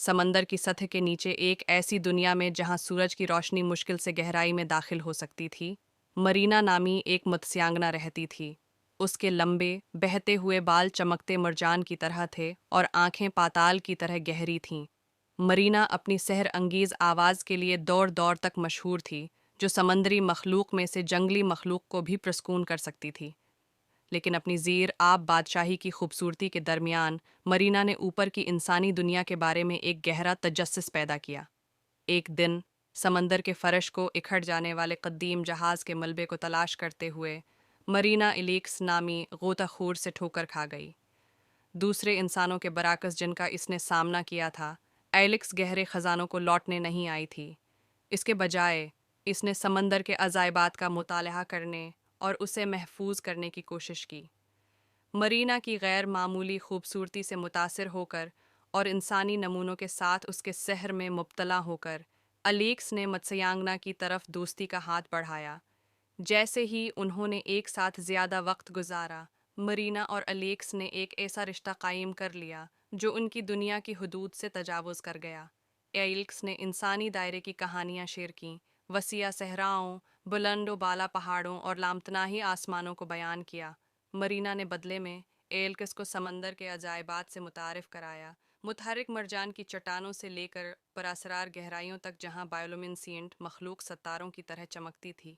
समंदर की सतह के नीचे एक ऐसी दुनिया में जहां सूरज की रोशनी मुश्किल से गहराई में दाखिल हो सकती थी, मरीना नामी एक मत्स्यांगना रहती थी। उसके लंबे, बहते हुए बाल चमकते मरजान की तरह थे और आंखें पाताल की तरह गहरी थीं। मरीना अपनी सहर अंगीज आवाज़ के लिए दौड़ दौड़ तक मशहूर थी, जो समंदरी मखलूक में से जंगली मखलूक को भी प्रसून कर सकती थी। लेकिन अपनी ज़ीर आब बादशाही की खूबसूरती के दरमियान मरीना ने ऊपर की इंसानी दुनिया के बारे में एक गहरा तजस्सुस पैदा किया। एक दिन समंदर के फर्श को इखड़ जाने वाले कद्दीम जहाज़ के मलबे को तलाश करते हुए मरीना इलीक्स नामी गोताखोर से ठोकर खा गई। दूसरे इंसानों के बराकस जिनका इसने सामना किया था, एलिक्स गहरे खजानों को लौटने नहीं आई थी। इसके बजाय इसने समंदर के अजायबात का मुताला करने और उसे महफूज करने की कोशिश की। मरीना की गैर मामूली खूबसूरती से मुतासिर होकर और इंसानी नमूनों के साथ उसके सहर में मुब्तला होकर अलीक्स ने मत्स्यांगना की तरफ दोस्ती का हाथ बढ़ाया। जैसे ही उन्होंने एक साथ ज़्यादा वक्त गुजारा, मरीना और अलेक्स ने एक ऐसा रिश्ता कायम कर लिया जो उनकी दुनिया की हदूद से तजावुज़ कर गया। एलिक्स ने इंसानी दायरे की कहानियाँ शेयर कीं, वसीआ सहराओं, बुलंद व बाला पहाड़ों और लामतनाही आसमानों को बयान किया। मरीना ने बदले में एलिक्स को समंदर के अजायबात से मुतारिफ कराया, मुतहरिक मरजान की चट्टानों से लेकर पुरअसरार गहराइयों तक जहाँ बायोलुमिनेसेंट मखलूक सितारों की तरह चमकती थी।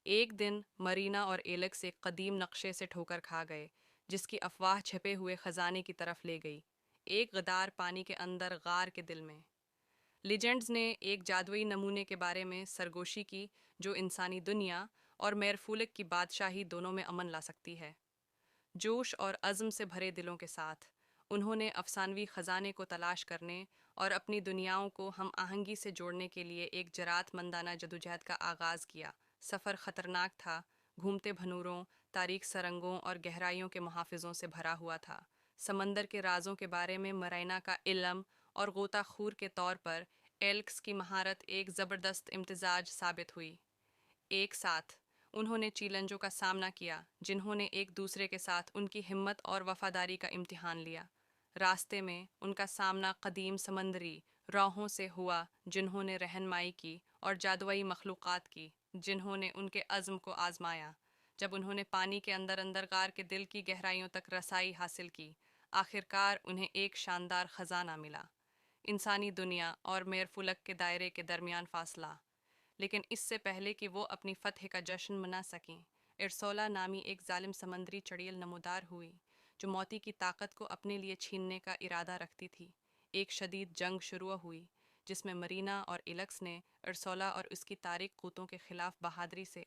एक दिन मरीना और एलेक्स एक कदीम नक्शे से ठोकर खा गए, जिसकी अफवाह छिपे हुए खजाने की तरफ ले गई, एक गदार पानी के अंदर गार के दिल में। लीजेंड्स ने एक जादुई नमूने के बारे में सरगोशी की जो इंसानी दुनिया और मेरफूलिक की बादशाही दोनों में अमन ला सकती है। जोश और अज़्म से भरे दिलों के साथ उन्होंने अफसानवी ख़जाने को तलाश करने और अपनी दुनियाओं को हम आहंगी से जोड़ने के लिए एक जरात-मंदाना जदोजहद का आगाज़ किया। सफ़र ख़तरनाक था, घूमते भनूरों, तारीक सरंगों और गहराइयों के मुहाफ़िज़ों से भरा हुआ था। समंदर के राज़ों के बारे में मरैना का इल्म और गोताखोर के तौर पर एल्क्स की महारत एक ज़बरदस्त इम्तिज़ाज साबित हुई। एक साथ उन्होंने चैलेंजों का सामना किया जिन्होंने एक दूसरे के साथ उनकी हिम्मत और वफादारी का इम्तिहान लिया। रास्ते में उनका सामना कदीम समंदरी राहों से हुआ जिन्होंने रहनमाई की और जादुई मखलूक़ात की जिन्होंने उनके अज़्म को आज़माया। जब उन्होंने पानी के अंदर अंदर गार के दिल की गहराइयों तक रसाई हासिल की, आखिरकार उन्हें एक शानदार ख़जाना मिला, इंसानी दुनिया और मेरफुलक के दायरे के दरमियान फासला। लेकिन इससे पहले कि वो अपनी फतह का जश्न मना सकें, इरसोला नामी एक जालिम समंदरी चड़ैल नमूदार हुई जो मौती की ताकत को अपने लिए छीनने का इरादा रखती थी। एक शदीद जंग शुरू हुई जिसमें मरीना और इलक्स ने इरसोला और उसकी तारिक कूतों के खिलाफ बहादुरी से